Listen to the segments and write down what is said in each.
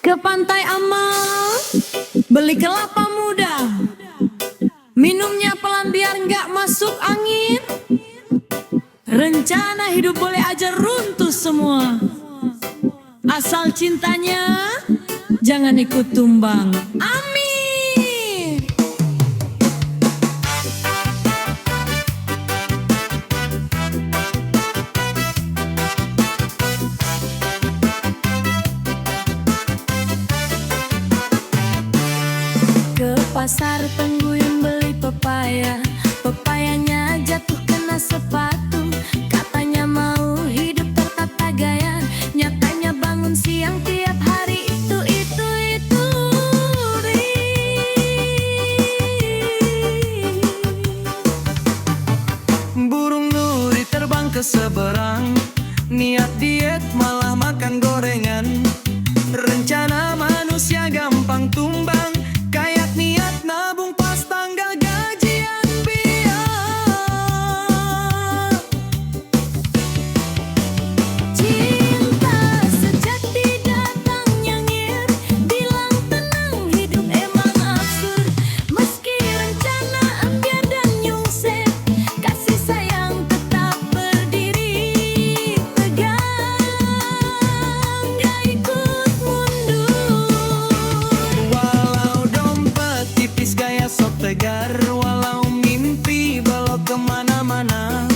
Ke pantai aman, beli kelapa muda, minumnya pelan biar nggak masuk angin. Rencana hidup boleh aja runtuh semua, asal cintanya jangan ikut tumbang. Amin. Ke pasar Tengguyung beli pepaya, pepayanya jatuh kena sepatu. Katanya mau hidup tertata gaya, nyatanya bangun siang tiap hari itu. Burung duri terbang ke seberang, niat diet malah makan gorengan. Rencana manusia gampang tumbang, kayak niat nabung pas tanggal gajian biar. Cinta sejati datang nyengir, bilang tenang hidup emang absurd. Meski rencana ambiar dan nyungsep, kasih sayang tetap berdiri tegang, gak ikut mundur. Walau dompet tipis gaya sok tegar, walau mimpi belok kemana-mana,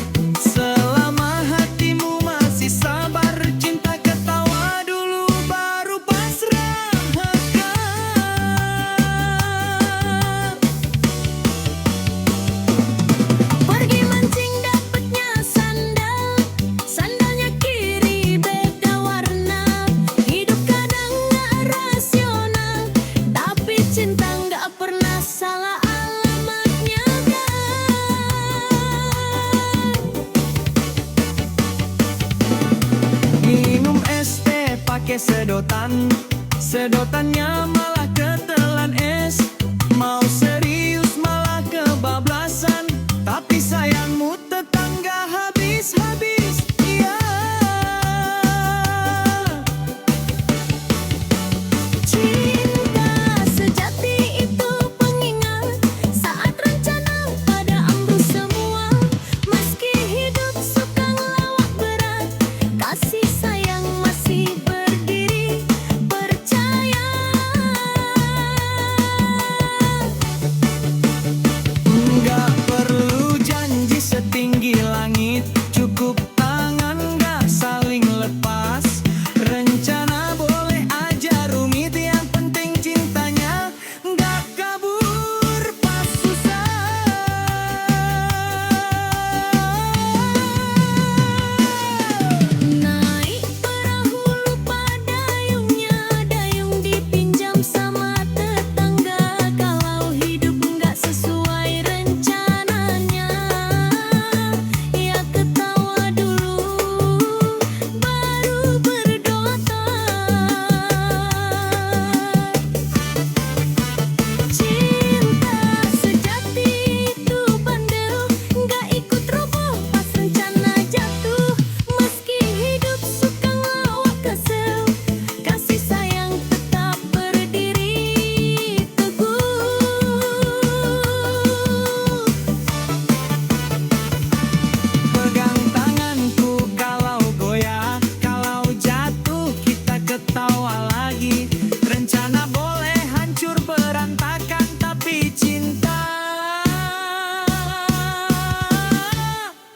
selama hatimu masih sabar, cinta ketawa dulu baru pasrah akan. Pergi mancing dapetnya sandal, sandalnya kiri beda warna. Hidup kadang gak rasional, tapi cinta gak pernah salah alamatnya Minum es teh pakai sedotan, sedotannya malah ketelan es. Mau serius malah kebablasan, tapi sayangmu tetangga habis-habis. Iya. Cinta sejati itu pengingat saat rencana pada ambruk semua. Meski hidup suka ngelawak berat, kasih sayang masih berdiri percaya. Nggak perlu janji setinggi langit, cukup tangan nggak saling lepas. Rencana boleh aja rumit, yang penting cintanya nggak kabur pas susah. Naik perahu lupa dayungnya, dayung dipinjam sama tetangga. Kalau hidup nggak sesuai rencananya, ya ketawa dulu baru berdoa. Cinta sejati itu bandel, nggak ikut roboh pas rencana jatuh. Meski hidup suka ngelawak kesel, kasih sayang tetap berdiri teguh. Pegang tanganku kalau goyah, kalau jatuh kita ketawa lagi. Rencana boleh hancur berantakan, tapi cinta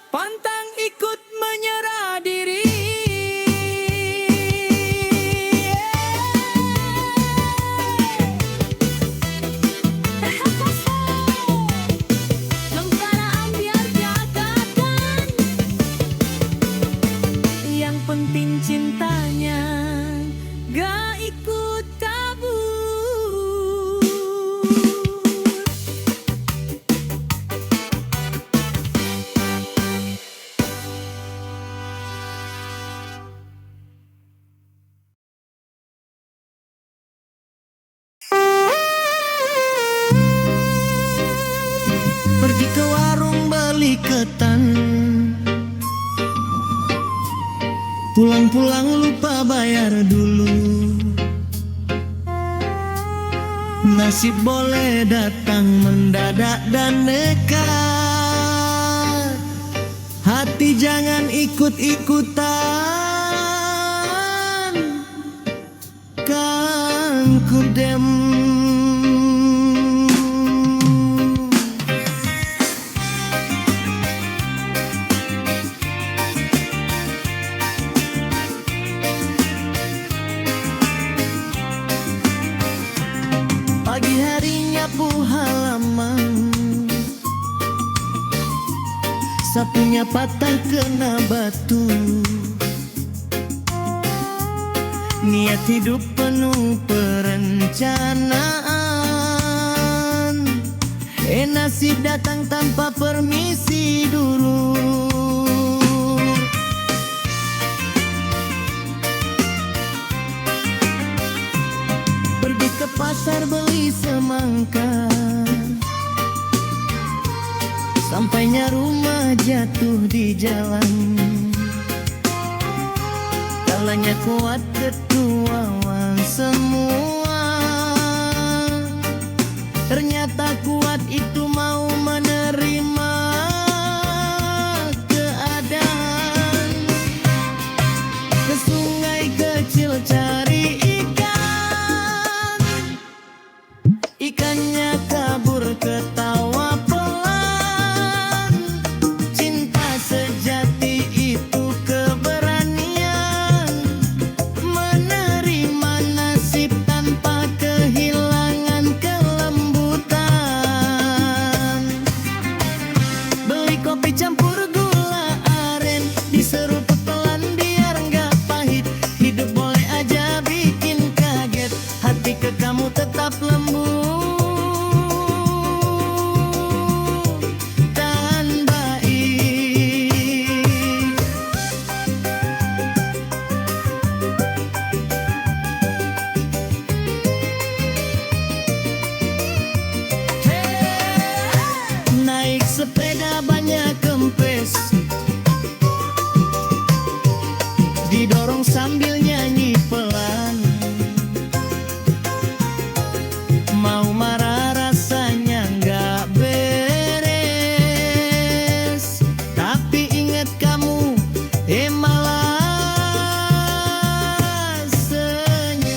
pantang ikut menyerah diri. Lentera ambiar jagakan, yang penting cintanya gak ikut kabur. Pergi ke warung beli ketan, pulang-pulang lupa bayar dulu. Nasib boleh datang mendadak dan nekat. Hati jangan ikut-ikutan, kan kudem. Pagi hari nyapu halaman, sapunya patah kena batu. Niat hidup penuh perencanaan, nasib datang tanpa permisi dulu. Pergi ke pasar beli semangka, sampainya rumah jatuh di jalan. Kalanya kuat ketuawan semua, ternyata kuat itu mau menerima keadaan. Ke sungai kecil cari ikan, ikannya kabur ketawa pelan. Cinta sejati itu keberanian, menerima nasib tanpa kehilangan kelembutan. Beli kopi campur gula aren, diseruput pelan biar nggak pahit. Hidup boleh aja bikin kaget, hati ke kamu tetap lembut dan baik. Naik sepeda banyak kempes, didorong sambil nyanyi pelan. Mau marah rasanya nggak beres, tapi ingat kamu malah senyap.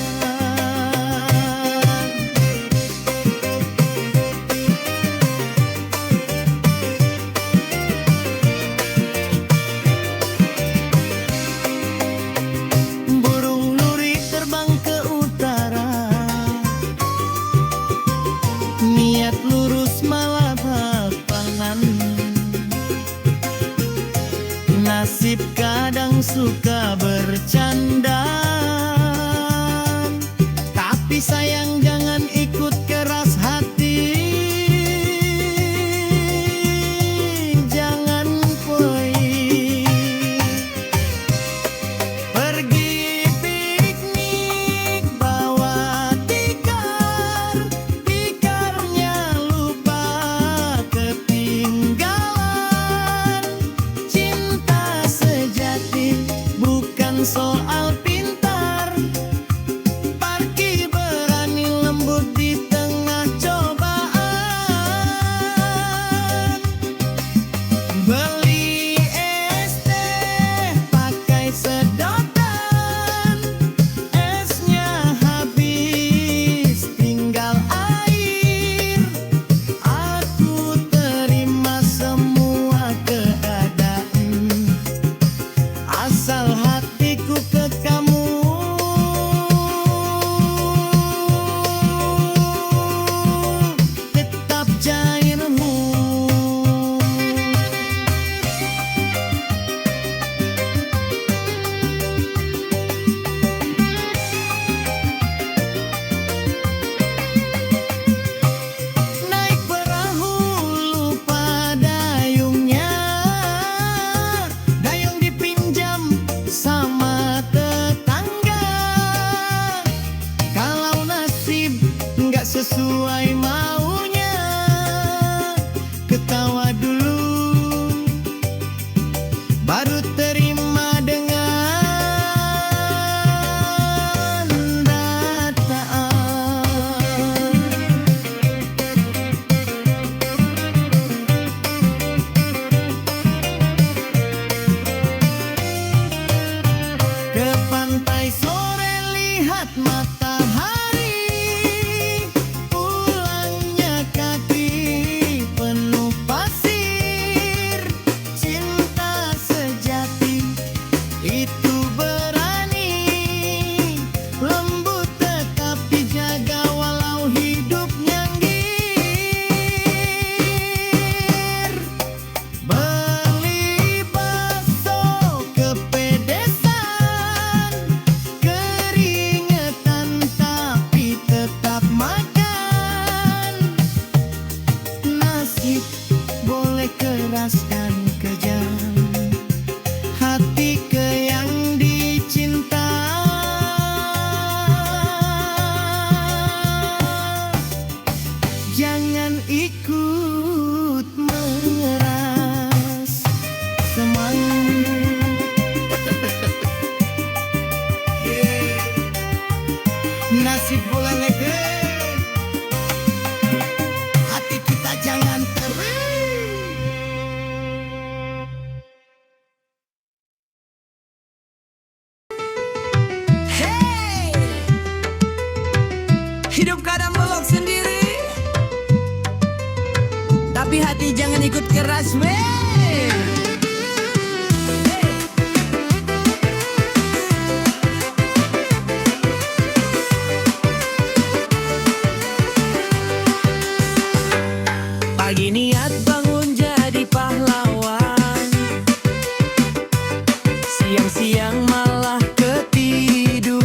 Burung lurik terbang ke utara, niat lurus malah lapangan. Nasib kadang suka bercanda, tapi sayang jangan ikut keras hati. Jangan poin pergi piknik, bawa tikar, tikarnya lupa ketinggalan. Cinta sejati bukan soal pintar, parkir berani lembut di tengah cobaan. Beli es teh pakai sedotan, esnya habis tinggal air. Aku terima semua keadaan, asal hatiku ke kamu tetap cairmu. Naik perahu lupa dayungnya, dayung dipinjam sama tetangga. Kalau nasib nggak sesuai maunya, ketawa dulu baru terima dengan dataan. semang. Nasib bola lege, hati kita jangan Hey, hidup kadang belok sendiri, tapi hati jangan ikut keras, weh. Pagi niat bangun jadi pahlawan, siang-siang malah ketiduran.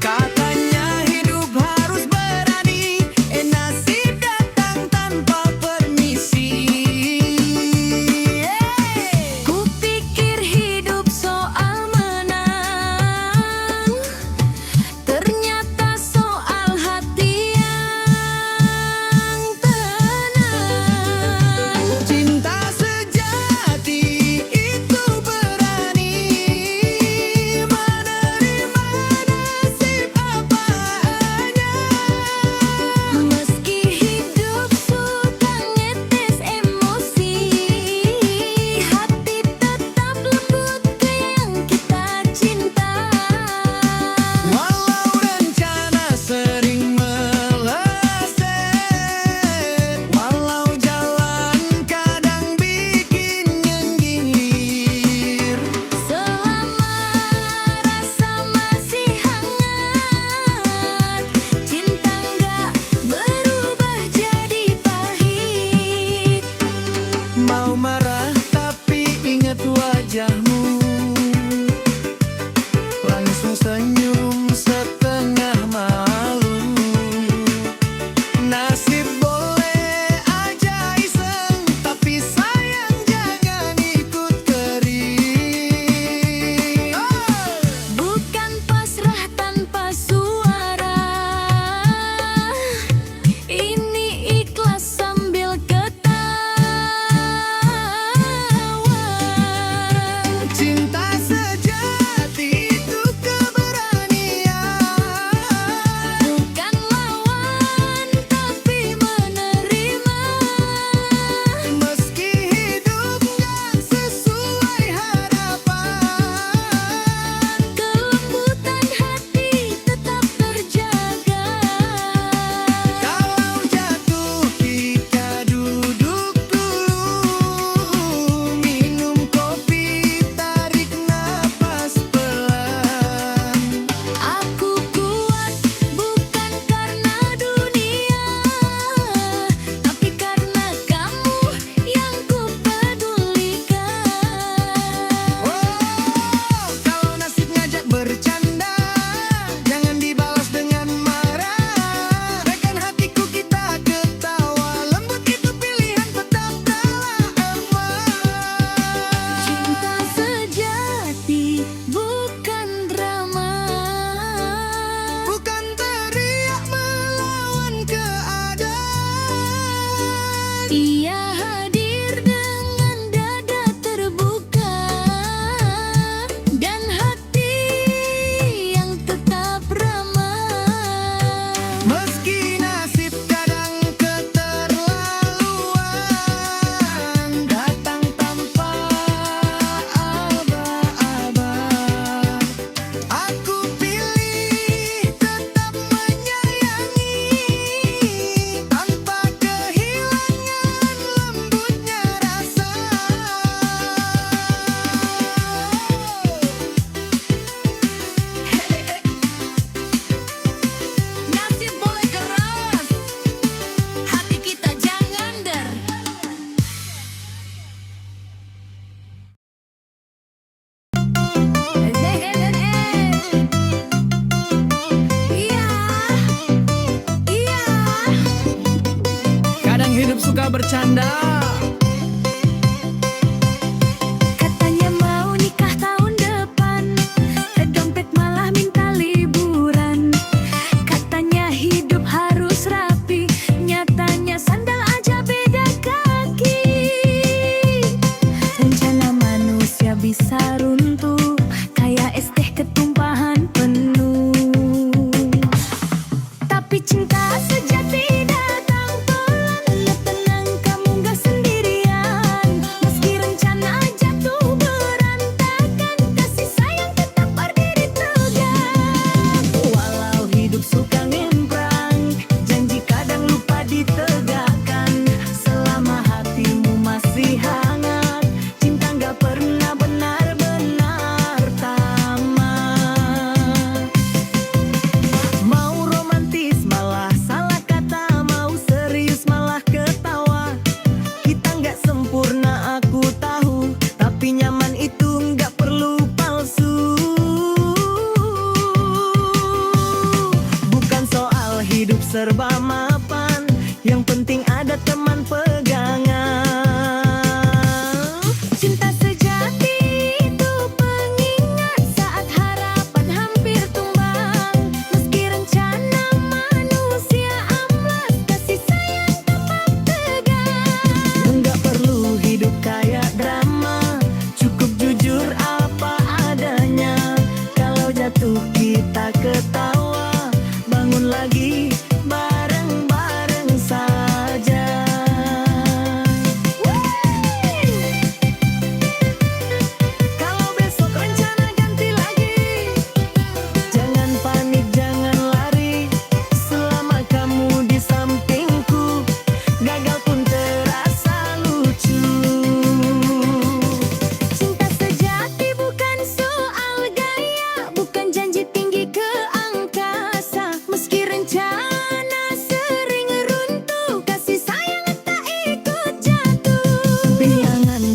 Katanya hidup harus berani, nasib datang tanpa permisi. Kupikir hidup soal menang, ternyata soal hati yang tenang. Cinta sejati itu berani menerima nasib apa adanya. Meski hidup suka ngetes emosi, hati tetap lembut ke yang kita cinta. Walau rencana sering meleset, walau jalan kadang bikin nyengir. Selama rasa masih hangat, cinta nggak berubah jadi pahit. Mau marah tapi ingat wajahmu, langsung senyum setengah malu. Nasib boleh aja iseng, tapi sayang jangan ikut kering. Bukan pasrah tanpa suara, ini ikhlas sambil ketawa. Cinta sejati itu keberanian, Bukan lawan tapi menerima. meski hidup gak sesuai harapan. Kelembutan hati tetap terjaga. Kalau jatuh kita duduk dulu, minum kopi, tarik napas pelan. Aku kuat bukan karena dunia, tapi karena kamu yang kupedulikan. Kalau nasib ngajak bercanda, jangan dibalas dengan marah. Rekan hatiku kita ketawa, lembut itu pilihan tetap telah emas. Cinta sejati bukan drama, Bukan teriak melawan keadaan. ia hadir dengan dada terbuka dan hati yang tetap ramah. Meski nasib kadang keterlaluan, datang tanpa aba-aba, aku pilih tetap menyayangi tanpa kehilangan lembutnya rasa. Nasib boleh keras, hati kita jangan der. Iya, iya. Kadang hidup suka bercanda. Katanya mau nikah tahun depan, dompet malah minta liburan. Katanya hidup harus rapi, nyatanya sandal aja beda kaki.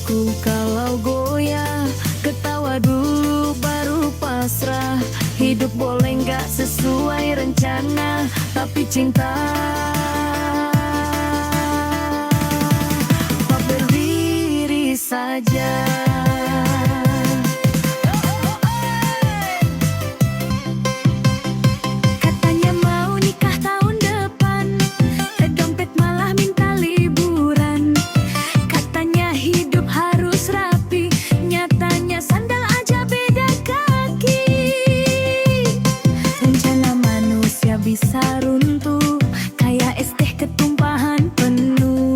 Janganku kalau goyah, ketawa dulu baru pasrah. Hidup boleh nggak sesuai rencana, tapi cinta kau berdiri saja. Katanya mau nikah tahun depan, dompet malah minta liburan. Katanya hidup harus rapi, nyatanya sandal aja beda kaki. Rencana manusia bisa runtuh, kayak es teh ketumpahan penuh.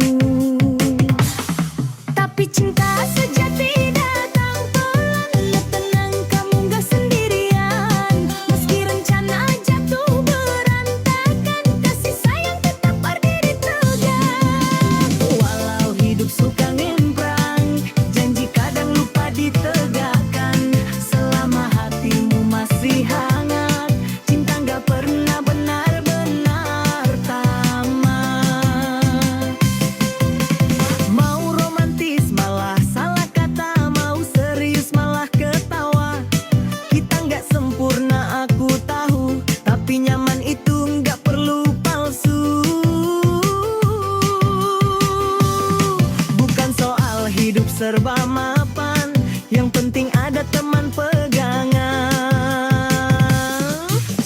Tapi cinta sejati datang pelan, tenang kamu gak sendirian. Meski rencana jatuh berantakan, kasih sayang tetap berdiri tegak. Walau hidup suka ngemprang, janji kadang lupa ditegakkan. Selama hatimu masih hangat, cinta gak pernah benar-benar tamat. Mau romantis malah salah kata, mau serius malah ketawa. Kita nggak sempurna aku tahu, tapi nyaman itu nggak perlu palsu. Bukan soal hidup serba mapan, yang penting ada teman pegangan.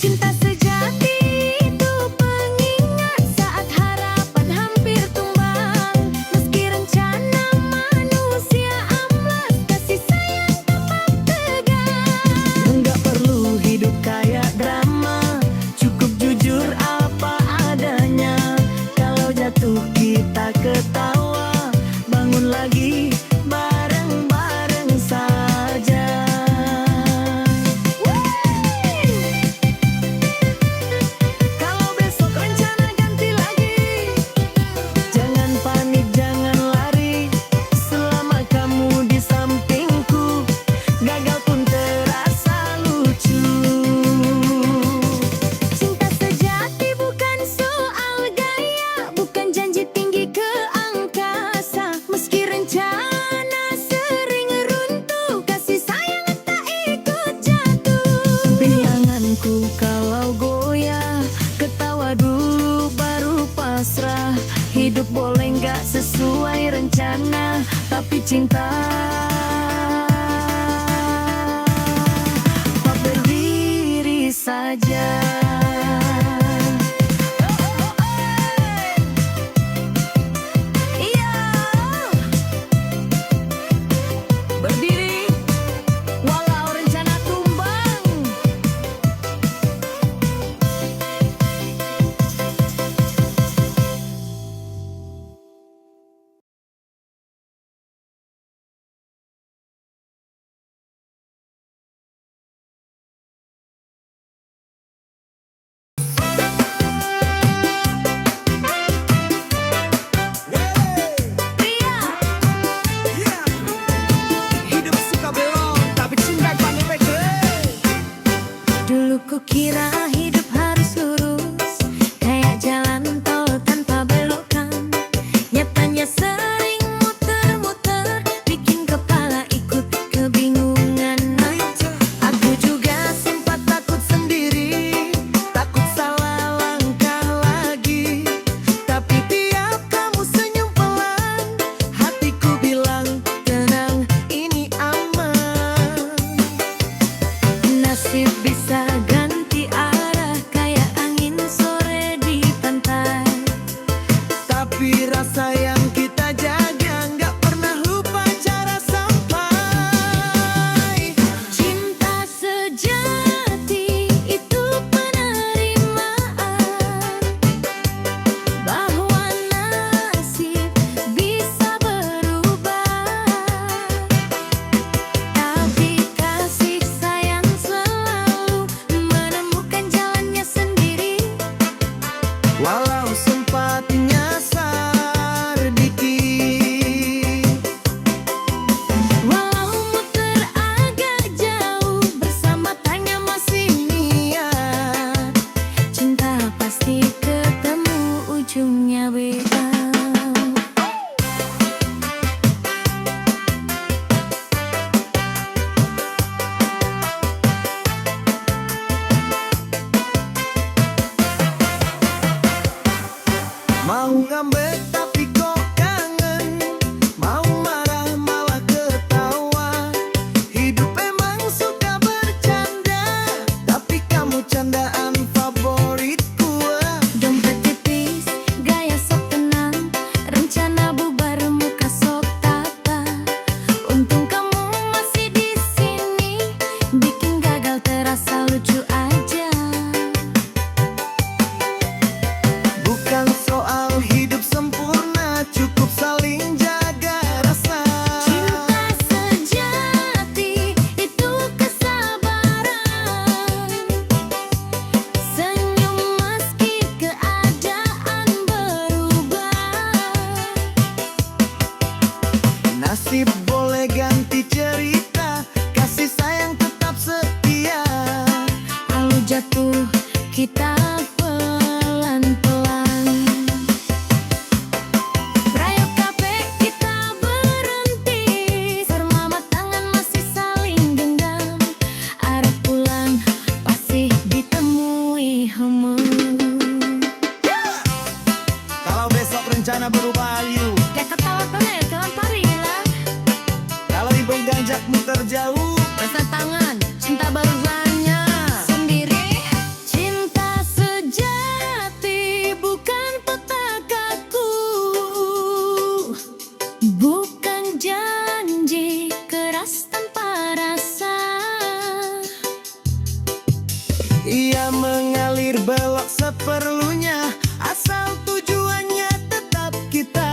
Cinta sejati itu pengingat saat harapan hampir tumbang. Meski rencana manusia amblas, kasih sayang tetap tegar. Enggak perlu hidup kayak drama, cukup jujur apa adanya. Kalau jatuh kita ketawa, bangun lagi bareng-bareng saja. Kalau besok rencana ganti lagi, jangan panik, jangan lari. Selama kamu di sampingku, gagal pun terasa lucu. Cinta sejati bukan soal gaya, bukan janji tinggi ke angkasa. Meski rencana sering runtuh, kasih sayang tak ikut jatuh. Bilanganku kalau goyah, ketawa dulu baru pasrah. Hidup boleh nggak sesuai rencana, tapi cinta kau berdiri saja. boleh ganti cerita, kasih sayang tetap setia. Lalu jatuh kita pelan-pelan. Rayo kape kita berhenti, selamat tangan masih saling genggam. Arah pulang pasti ditemui hemu. Kalau besok rencana berubah ayu, Ya ketawa kene jalan parilah. kalau ibong ganjakmu terjauh, Pesan tangan, cinta baru banyak. Sendiri, cinta sejati bukan petakaku, bukan janji keras tanpa rasa. ia mengalir belok seperlunya, asal tujuannya tetap kita.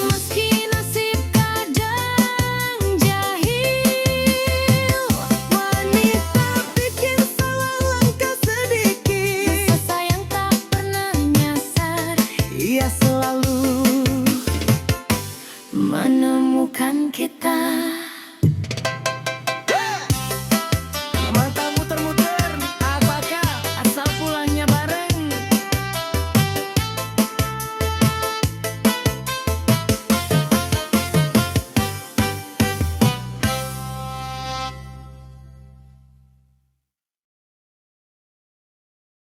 Meski nasib kadang jahil, wanita Bikin salah langkah sedikit, rasa sayang tak pernah nyasar, ia selalu menemukan kita.